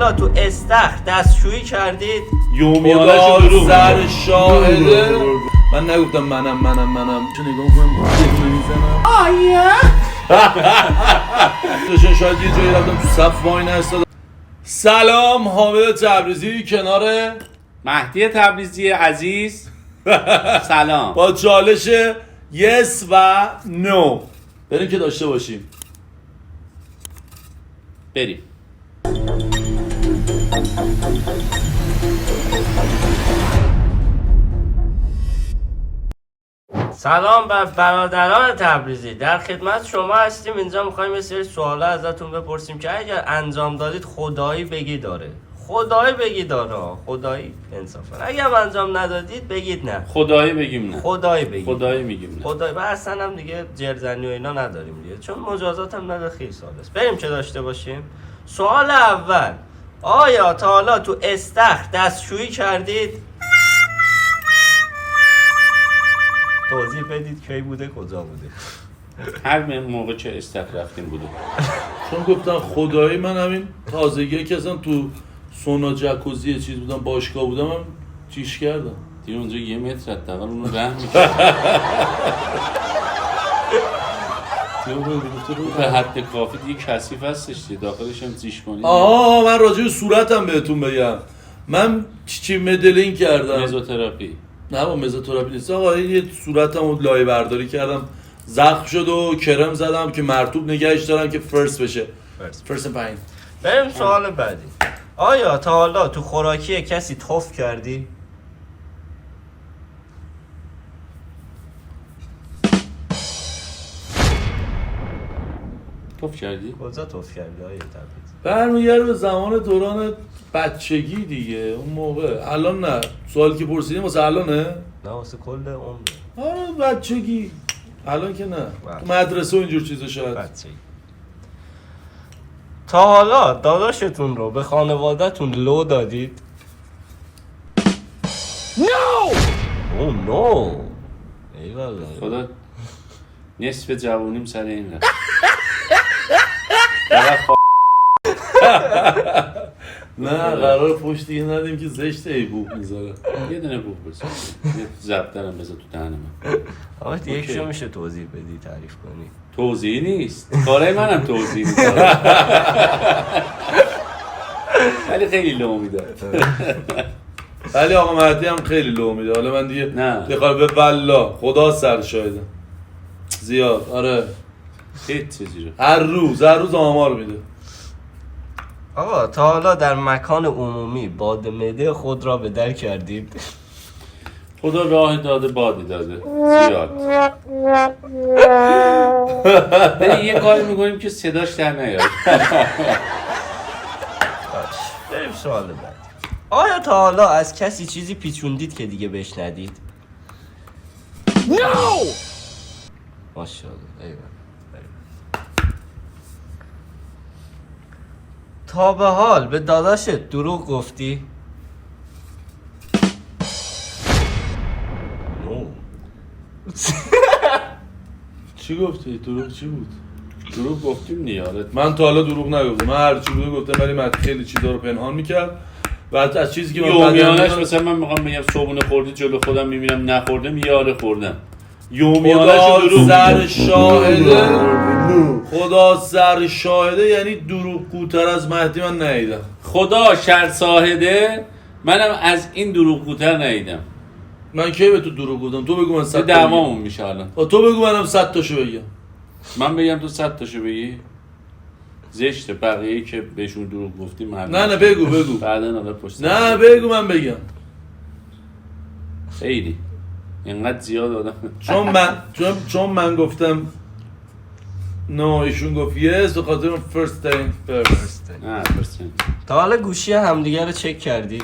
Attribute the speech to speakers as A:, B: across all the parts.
A: حالا تو استخر دستشویی کردید؟
B: خدا سر شاهده. من نگفتم منم چون نگاه کنم میزنم آیه شاید یه جایی رفتم تو صف وای نستادم. سلام، حامد تبریزی کنار
C: مهدی تبریزی عزیز. سلام.
B: با چالش یس و نو بریم که داشته باشیم.
C: بریم.
A: سلام بر برادران تبریزی، در خدمت شما هستیم. اینجا میخوایم یه سری سوالا ازتون بپرسیم که اگر انجام دادید خدایی بگی داره، خدایی بگی داره، خدایی انصافا. اگر انجام ندادید بگید نه،
C: خدایی بگیم نه،
A: خدایی بگید،
C: خدایی میگیم نه،
A: خدایی. و اصلا هم دیگه جرزنی و اینا نداریم دیگه، چون مجازات هم نداره. خیلی سوال است، بریم چه داشته باشیم. سوال اول، آیا تا حالا تو استخر دستشویی کردید؟ توضیح بدید کی بوده، کجا بوده.
C: هر موقع که استخر رفتیم بوده.
B: چون گفتن خدایی، من همین تازگی که اصلا تو سونا جکوزی چیز بودم، باشگاه بودم، هم چیش کردم
C: دیگه اونجا 1 متر حداقل اونو رحم می‌کرد. به حد کافی دیگه کثیف هستش دیگه، داخلش هم زیش کنید.
B: من راجع به صورتم بهتون بگم. من چی مدلین کردم،
C: مزوتراپی.
B: نه با مزوتراپی نیست آقا، یه صورتمو لایه برداری کردم، زخم شد و کرم زدم که مرطوب نگهش دارم که فرست بشه. فرست پایین.
A: بریم سوال بعدی. آیا تا حالا تو خوراکی کسی توف کردی؟
C: توف کردی؟
A: کجا توف کردی آیا تبریز؟
B: برمیگرده به زمان دوران بچگی دیگه، اون موقع. الان نه، سوالی که پرسیدیم واسه الانه؟
A: نه واسه کل عمره.
B: آره بچگی، الان که نه. تو مدرسه و اینجور چیزا شاید.
A: بچگی. تا حالا داداشتون رو به خانواده‌تون لو دادید؟ نو! او نو! ایوالا.
C: خدا نصف جوونیم سر این رفت.
B: نه قرار پشت دیگه ندیم که زشته ای بوق میذاره.
C: یه دونه بوق بزن، یه زب دارم بذار تو دهن من.
A: آقا یکشو میشه توضیح بدی، تعریف کنی؟
C: توضیح نیست، کارای منم توضیح نیست. ولی خیلی لو میداد.
B: ولی آقا مهدی هم خیلی لو میده. حالا من دیگه
C: نه
B: بخوام به والله خدا سر شاهده زیاد. آره
C: هیچ چیزی رو
B: هر روز آمار میده.
A: آقا تا حالا در مکان عمومی باد معده خود را به در کردید؟
C: خدا راه داده بادی داده زیاد. ولی یه کاری میکنیم که صداش در نیاد.
A: بریم سوال بعد. آیا تا حالا از کسی چیزی پیچوندید که دیگه بهش ندید؟ نو! ماشاءالله. ایوه. تا به حال به داداشت دروغ گفتی؟ نو.
B: چی گفتی؟ دروغ چی بود؟
C: دروغ گفتیم نیاره.
B: من تا حالا دروغ نگفتم. من هر چی بوده گفتم، ولی من خیلی چیزا رو پنهان میکرد. و از چیزی که
C: یومیانش مثلا من میخوام بگم صبحونه خوردی جلو خودم میبینم نخوردم یاره خوردم. یومیانش دروغ.
B: سر شاهده، خدا سر شاهده، یعنی دروغ گوتر از مهدی من ندیدم.
C: خدا شر شاهده، منم از این دروغ گوتر ندیدم.
B: من کی به تو دروغ گفتم؟ تو بگو من 100 تا
C: دعوامون میشه الان.
B: تو بگو منم 100 تاشو بگم.
C: من بگم تو 100 تاشو بگی؟ زشته. بقیه‌ای که بهشون دروغ گفتیم
B: نه بگو
C: بعدن حالا پشت.
B: نه بگو من بگم.
C: خیلی اینقدر زیاد آدم.
B: چون من گفتم نه، ایشون گفت یس، به خاطر فرست تایم فرست.
C: نه فرست.
A: تا حالا گوشی همدیگه رو چک کردید؟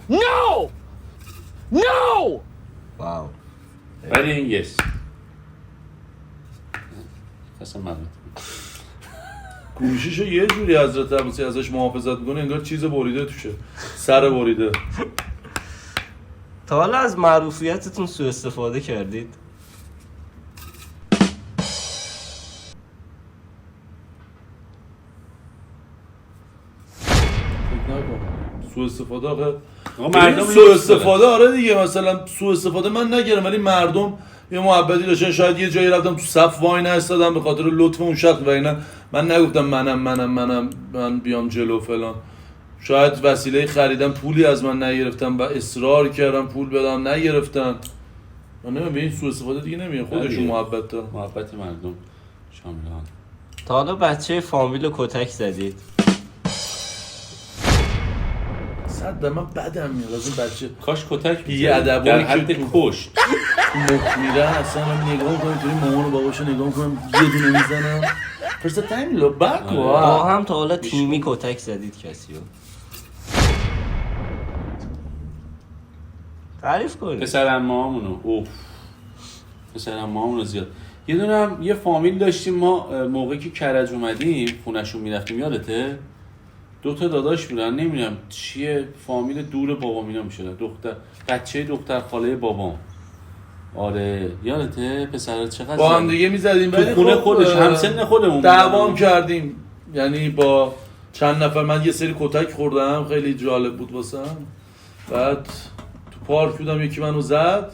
A: نو! واو.
C: ولی این یس. قسم مباد.
B: گوشیشو یه جوری حضرت عباسی ازش محافظت میکنه انگار چیز بریده توشه، سر بریده.
A: تا حالا از معروفیتتون سوء استفاده کردید؟
B: نکن. سوء استفاده آخه
C: آقا مردم
B: سوء استفاده آره دیگه، مثلا سوء استفاده من نگیرم ولی مردم یه محبتی داشتن، شاید یه جایی رفتم تو صف وای نایستادم به خاطر لطف اون شخص و اینا، من نگفتم من بیام جلو فلان. شاید وسیله خریدم پولی از من نگرفتم و اصرار کردم پول بدم نگرفتن. من نمیدونم این سوء استفاده دیگه نمیاد، خودشون محبت دارن.
C: محبت مردم شاملان.
A: تا حالا بچه فامیل رو کتک زدید؟
B: 100 من بدم میاد از این بچه
C: کاش کتک
B: بی‌ادبایی
C: در
B: که
C: حد کشت.
B: مخ میره اصلا من نگاه میکنم اینطوری مامان و باباشو نگاه میکنم یه دونه میزنم فرست تایم لو بک
A: با هم تا حالا تیمی کتک زدید کسی رو؟ تعریف کنید.
C: پسر عمه‌هامونو اوف، پسر عمه‌هامونو زیاد. یه دونه هم یه فامیل داشتیم ما موقعی که کرج اومدیم خونه‌شون میرفتیم، یادته؟ 2 تا داداش بودن، نمیدونم چیه، فامیل دور بابام اینا میشدن، بچه دختر خاله بابام. آره یادته پسرا چقدر
B: با هم دیگه میزدیم
C: تو خونه خودش همسن خودمون
B: دعوام کردیم، یعنی با چند نفر. من یه سری کتک خوردم خیلی جالب بود واسم. بعد تو پارک بودم یکی منو زد،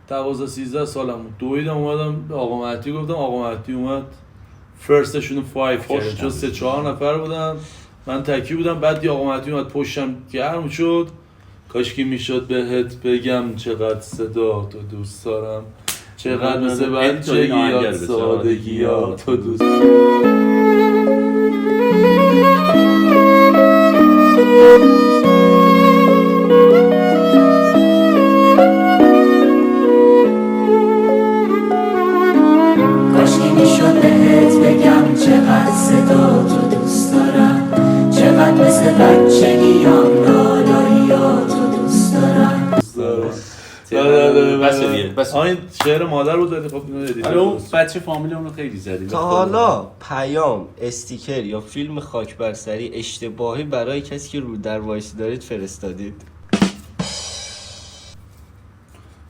B: 12-13 سالم بود، دویدم اومدم به آقا مهدی گفتم، آقا مهدی اومد فرستشون 5 کرد چون 3-4 نفر بودن، من تکی بودم. بعد دی آقا مهدی اومد پشتم گرم شد، کاشکی میشد بهت بگم چقدر صدا تو دوست دارم، چقدر مثل بچگیات سادگیات تو دوست
D: کاشکی میشد بهت بگم چقدر صدا تو دوست دارم، چقدر مثل بچگیام لالاییاتو دوست دارم.
C: بس دیگه بس.
B: این شعر مادر بود ولی خب اینو ادیت.
C: آره اون بچه فامیل اونو خیلی زدیم.
A: تا حالا پیام، استیکر یا فیلم خاک بر سری اشتباهی برای کسی که رو در وایسی دارید فرستادید؟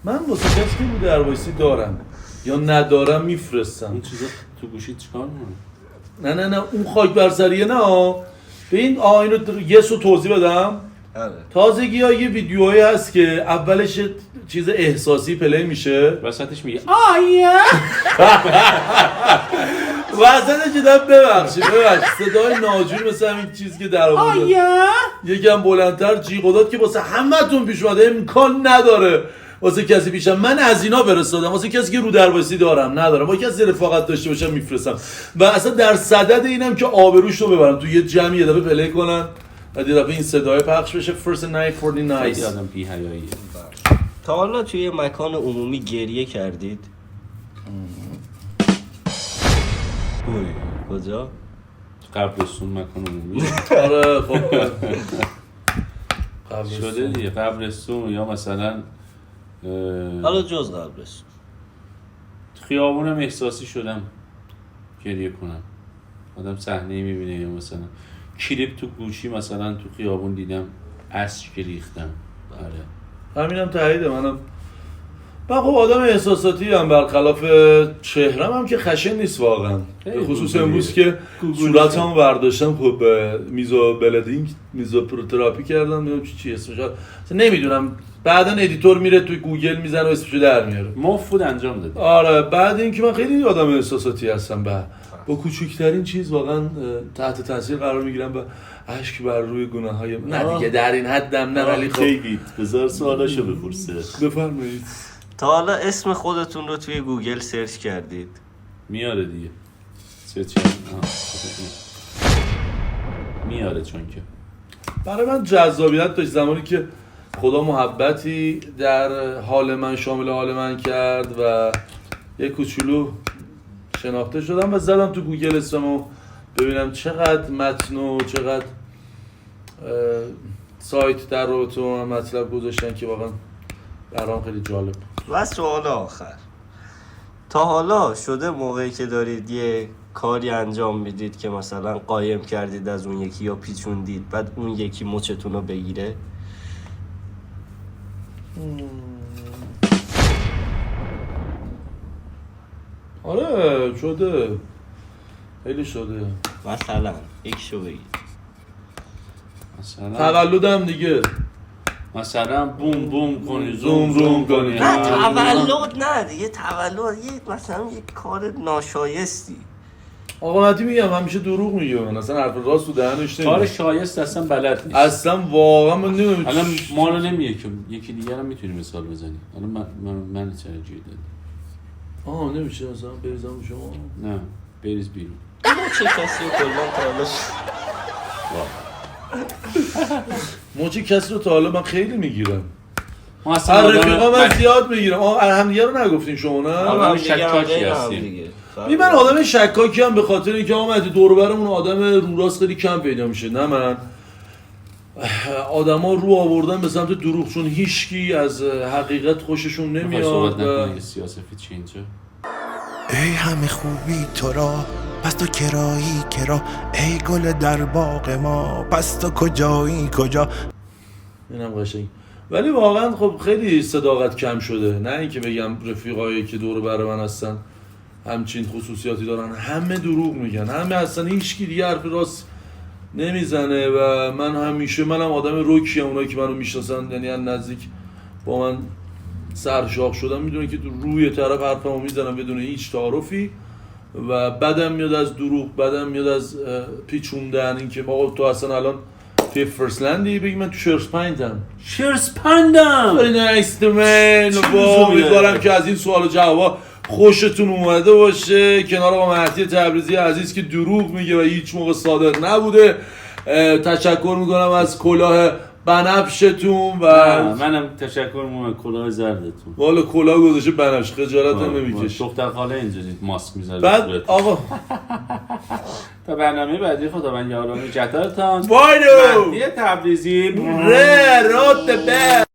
B: من واسه کسی که بود در وایسی دارم یا ندارم میفرستم.
C: اون چیزا تو گوشی چیکار می‌کنی؟
B: نه اون خاک بر سریه نه. به این اینو یه سو توضیح بدم.
A: آره.
B: تازگی ها یه ویدیوهایی هست که اولش چیز احساسی پلی میشه،
C: وسطش میگه
B: وسطش دیدم ببخشید صدای ناجور مثل همین چیزی که در آورده یکم بلندتر جیغ داد که واسه همتون پیش اومده، امکان نداره واسه کسی پیشم. من از اینا فرستادم واسه کسی که رو درواسی دارم ندارم، با کسی رفاقت داشته باشم میفرستم و اصلا در صدد اینم که آبروش رو ببرم تو یه جمعی یه دفعه پلی کنن و یه دفعه این صدای پخش بشه. first night for the night.
C: خیلی آدم بی‌حیاییه.
A: تا حالا توی مکان عمومی گریه کردید؟ کجا؟
C: قبرستون مکان عمومی
B: آره خب
C: شده دیگه، قبرستون یا مثلا
A: حالا جز قبرستون
C: خیابونم احساسی شدم گریه کنم، آدم صحنه میبینه یا مثلا کلیپ تو گوشی مثلا تو خیابون دیدم اشک ریختم. آره
B: همینم تاییده. من خب آدم احساساتی هم، برخلاف چهرم هم که خشن نیست واقعا، به خصوص امروز که صورتمو برداشتم خب میزوپروتراپی کردم، نمیدونم چی اسمش هست نمیدونم، بعدا ادیتور میره توی گوگل میزنه و اسمشو در میاره.
C: مفود انجام دادی.
B: آره بعد اینکه من خیلی آدم احساساتی هستم، با کوچکترین چیز واقعا تحت تاثیر قرار میگیرم و اشک بر روی گناه‌های نه دیگه در این حدم نه، ولی خب
C: بگید بذار سوالاشو بپرسه.
B: بفرمایید.
A: تا حالا اسم خودتون رو توی گوگل سرچ کردید؟
C: میاره دیگه سرچ میاره چون که
B: برای من جذابیت داشت زمانی که خدا محبتی در حال من شامل حال من کرد و یک کوچولو شناخته شدم و زدم تو گوگل اسمو ببینم چقدر متن و چقدر سایت در رابطه با من مطلب گذاشتن که واقعا برام خیلی جالب.
A: و سوال آخر، تا حالا شده موقعی که دارید یه کاری انجام میدید که مثلا قایم کردید از اون یکی یا پیچوندید بعد اون یکی مچتون رو بگیره؟
B: آره شده، خیلی شده.
A: مثلا یکیشو بگید.
C: مثلا
B: تولدم دیگه
C: مثلا بوم بوم کنی زوم زوم کنی.
A: نه تولد نه دیگه، تولد یه مثلا یه کار ناشایستی.
B: آقا مهدی میگم همیشه دروغ میگه، من اصلا حرف راست تو دهنش
C: کار
B: نمیگه
C: شایست اصلا بلد نیست.
B: اصلا واقعا من نمیدونم.
C: الان ما رو نمیگه که یکی دیگر هم میتونی مثال بزنی. الان من ترجیح دادم.
B: نمیشه اصلا بریزم شما.
C: نه بریز بیرون.
A: چه کسی رو کلان تا
B: موچه کسی رو تا حالا من خیلی میگیرم.
C: ما اصلا
B: رفیقا من زیاد میگیرم. همدیگه رو نگفتین شما نه؟
C: آدم شکاکی هستیم.
B: من آدم شکاکی هم به خاطر اینکه آمدی دور و برمون آدم رو راست خیلی کم پیدا میشه. نه من آدما رو آوردن به سمت دروغ، چون هیچکی از حقیقت خوششون نمیاد.
C: صحبت نکنه سیاسفید چی اینجا.
E: ای همه خوبی تو را پس تو کرایی کرا، ای گل در باغ ما پس تو کجایی کجا.
B: اینم قشنگ. ولی واقعا خب خیلی صداقت کم شده. نه اینکه بگم رفیقایی که دور و بر من هستن همچین خصوصیاتی دارن، همه دروغ میگن، همه اصلا هیچکی دیگه حرف راست نمیزنه. و من همیشه منم آدم روکی ام، اونایی که منو میشناسن یعنی از نزدیک با من سرشاخ شدن میدونه که روی طرف حرفمو میزنم بدون هیچ تعارفی. و بدم میاد از دروغ، بدم میاد از پیچوندن. اینکه آقا تو اصلا الان توی فرسلندی بگی من تو شرسپندم.
C: شرسپندم
B: very nice to man. امیدوارم که از این سوال و جواب خوشتون اومده باشه. کنار آقا مهدی تبریزی عزیز که دروغ میگه و هیچ موقع صادق نبوده. تشکر میکنم از کلاه بنفشتون و
C: منم تشکر میکنم کلاه زردتون.
B: والا کلاه گذاشته بنفش، خجالت هم نمیکشه.
C: دختر خاله اینجوری ماسک میذاره.
B: بعد آقا
C: تا برنامه بعدی خداوند یاران جتارتان.
B: وایدو
C: مهدی تبریزی
B: ره روت به